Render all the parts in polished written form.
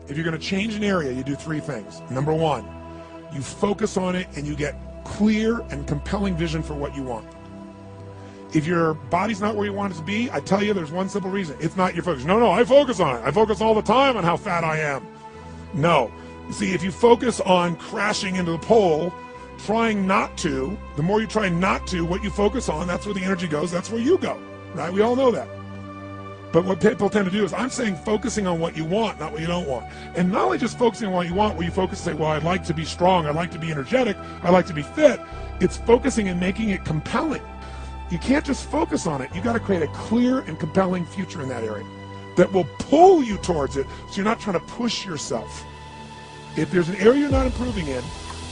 If you're going to change an area, you do three things. Number one, you focus on it and you get clear and compelling vision for what you want. If your body's not where you want it to be, I tell you there's one simple reason. It's not your focus. No, I focus on it. I focus all the time on how fat I am. No. See, if you focus on crashing into the pole, trying not to, the more you try not to, what you focus on, that's where the energy goes, that's where you go, right? We all know that. But what people tend to do is, I'm saying focusing on what you want, not what you don't want. And not only just focusing on what you want, where you focus and say, well, I'd like to be strong, I'd like to be energetic, I'd like to be fit. It's focusing and making it compelling. You can't just focus on it. You got to create a clear and compelling future in that area that will pull you towards it, so you're not trying to push yourself. If there's an area you're not improving in,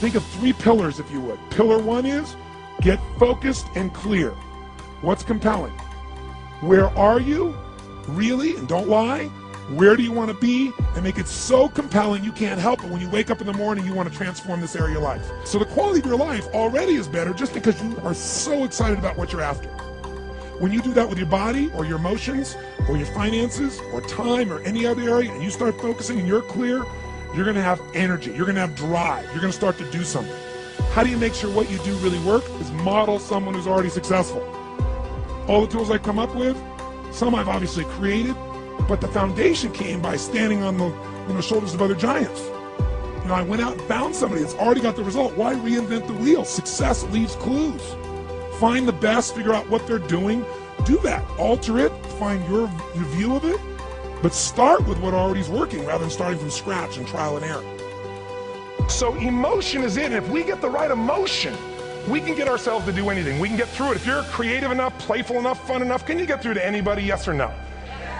think of three pillars, if you would. Pillar one is get focused and clear. What's compelling? Where are you? Really? And don't lie. Where do you want to be? And make it so compelling you can't help it. When you wake up in the morning, you want to transform this area of your life. So the quality of your life already is better just because you are so excited about what you're after. When you do that with your body or your emotions or your finances or time or any other area, and you start focusing and you're clear, you're going to have energy. You're going to have drive. You're going to start to do something. How do you make sure what you do really work? Is model someone who's already successful. All the tools I come up with, some I've obviously created, but the foundation came by standing on the shoulders of other giants. You know, I went out and found somebody that's already got the result. Why reinvent the wheel? Success leaves clues. Find the best, figure out what they're doing, do that. Alter it, find your view of it, but start with what already is working rather than starting from scratch and trial and error. So emotion is it, and if we get the right emotion, we can get ourselves to do anything. We can get through it. If you're creative enough, playful enough, fun enough, can you get through to anybody, yes or no?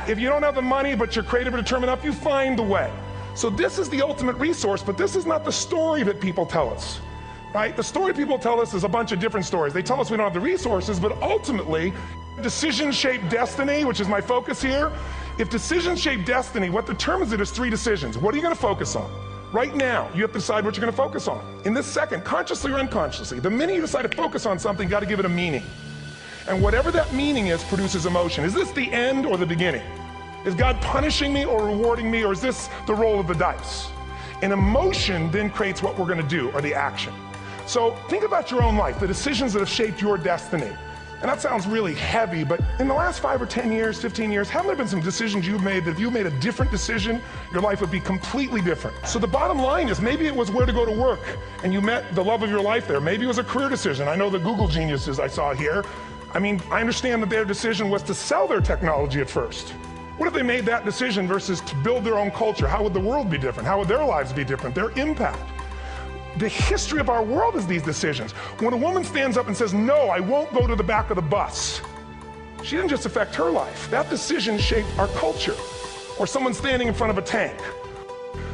If you don't have the money, but you're creative or determined enough, you find the way. So this is the ultimate resource, but this is not the story that people tell us, right? The story people tell us is a bunch of different stories. They tell us we don't have the resources, but ultimately, decisions shape destiny, which is my focus here. If decisions shape destiny, what determines it is three decisions. What are you going to focus on? Right now, you have to decide what you're going to focus on. In this second, consciously or unconsciously, the minute you decide to focus on something, you got to give it a meaning. And whatever that meaning is produces emotion. Is this the end or the beginning? Is God punishing me or rewarding me, or is this the roll of the dice? And emotion then creates what we're going to do, or the action. So think about your own life, the decisions that have shaped your destiny. And that sounds really heavy, but in the last 5 or 10 years, 15 years, haven't there been some decisions you've made that if you made a different decision, your life would be completely different? So the bottom line is, maybe it was where to go to work and you met the love of your life there. Maybe it was a career decision. I know the Google geniuses I saw here. I mean, I understand that their decision was to sell their technology at first. What if they made that decision versus to build their own culture? How would the world be different? How would their lives be different? Their impact. The history of our world is these decisions. When a woman stands up and says, no, I won't go to the back of the bus, she didn't just affect her life. That decision shaped our culture. Or someone standing in front of a tank.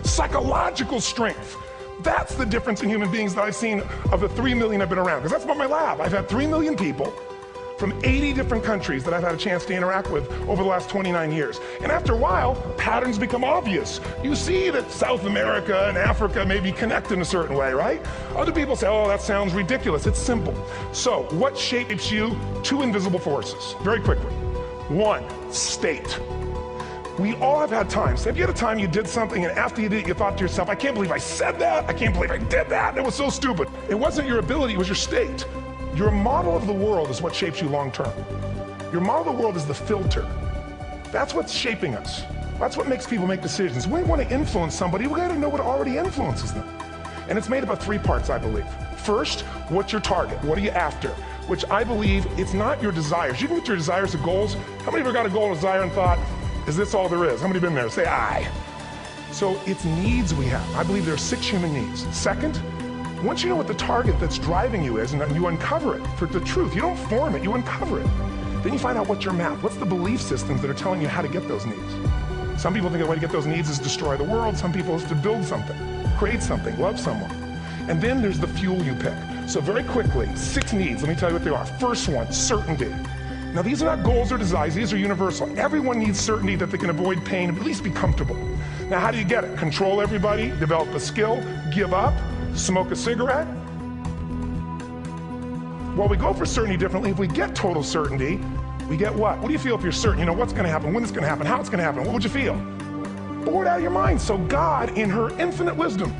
Psychological strength. That's the difference in human beings that I've seen of the 3 million I've been around. Because that's about my lab. I've had 3 million people from 80 different countries that I've had a chance to interact with over the last 29 years. And after a while, patterns become obvious. You see that South America and Africa maybe connect in a certain way, right? Other people say, oh, that sounds ridiculous. It's simple. So what shapes you? 2 invisible forces, very quickly. 1, state. We all have had times. Have you had a time you did something and after you did it, you thought to yourself, I can't believe I said that. I can't believe I did that. It was so stupid. It wasn't your ability, it was your state. Your model of the world is what shapes you long term. Your model of the world is the filter. That's what's shaping us. That's what makes people make decisions. When we want to influence somebody, we got to know what already influences them. And it's made up of 3 parts, I believe. First, what's your target? What are you after? Which I believe it's not your desires. You can get your desires to goals. How many of you ever got a goal or desire and thought, is this all there is? How many have been there? Say aye. So it's needs we have. I believe there are 6 human needs. Second, once you know what the target that's driving you is and you uncover it for the truth, you don't form it, you uncover it. Then you find out what's your map. What's the belief systems that are telling you how to get those needs? Some people think the way to get those needs is destroy the world. Some people is to build something, create something, love someone. And then there's the fuel you pick. So very quickly, 6 needs, let me tell you what they are. First one, certainty. Now these are not goals or desires, these are universal. Everyone needs certainty that they can avoid pain and at least be comfortable. Now how do you get it? Control everybody, develop a skill, give up, smoke a cigarette? Well, we go for certainty differently. If we get total certainty, we get what? What do you feel if you're certain? You know what's going to happen, when it's going to happen, how it's going to happen. What would you feel? Bored out of your mind. So God, in her infinite wisdom,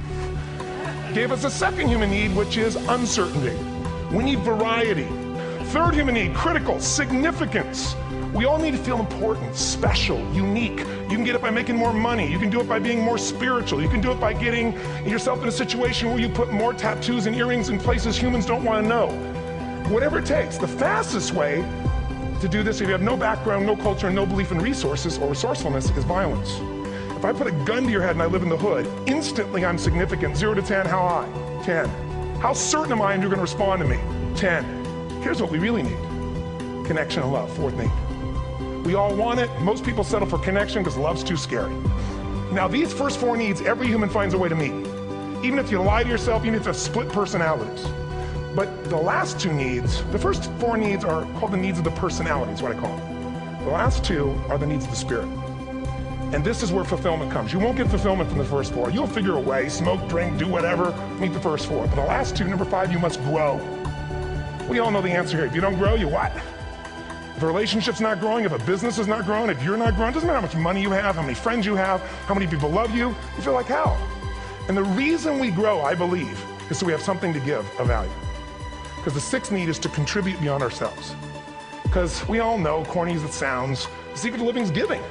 gave us a second human need, which is uncertainty. We need variety. Third human need, critical, significance. We all need to feel important, special, unique. You can get it by making more money. You can do it by being more spiritual. You can do it by getting yourself in a situation where you put more tattoos and earrings in places humans don't want to know. Whatever it takes. The fastest way to do this, if you have no background, no culture, no belief in resources or resourcefulness, is violence. If I put a gun to your head and I live in the hood, instantly I'm significant. 0 to 10, how high? 10. How certain am I you're going to respond to me? 10. Here's what we really need. Connection and love, fourth need. We all want it. Most people settle for connection because love's too scary. Now these first 4 needs, every human finds a way to meet. Even if you lie to yourself, even if you have split personalities. But the last 2 needs, the first 4 needs are called the needs of the personality, is what I call them. The last 2 are the needs of the spirit. And this is where fulfillment comes. You won't get fulfillment from the first 4. You'll figure a way, smoke, drink, do whatever, meet the first 4. But the last 2, number 5, you must grow. We all know the answer here. If you don't grow, you what? If a relationship's not growing, if a business is not growing, if you're not growing, it doesn't matter how much money you have, how many friends you have, how many people love you, you feel like hell. And the reason we grow, I believe, is so we have something to give of value. Because the 6th need is to contribute beyond ourselves. Because we all know, corny as it sounds, the secret of living is giving.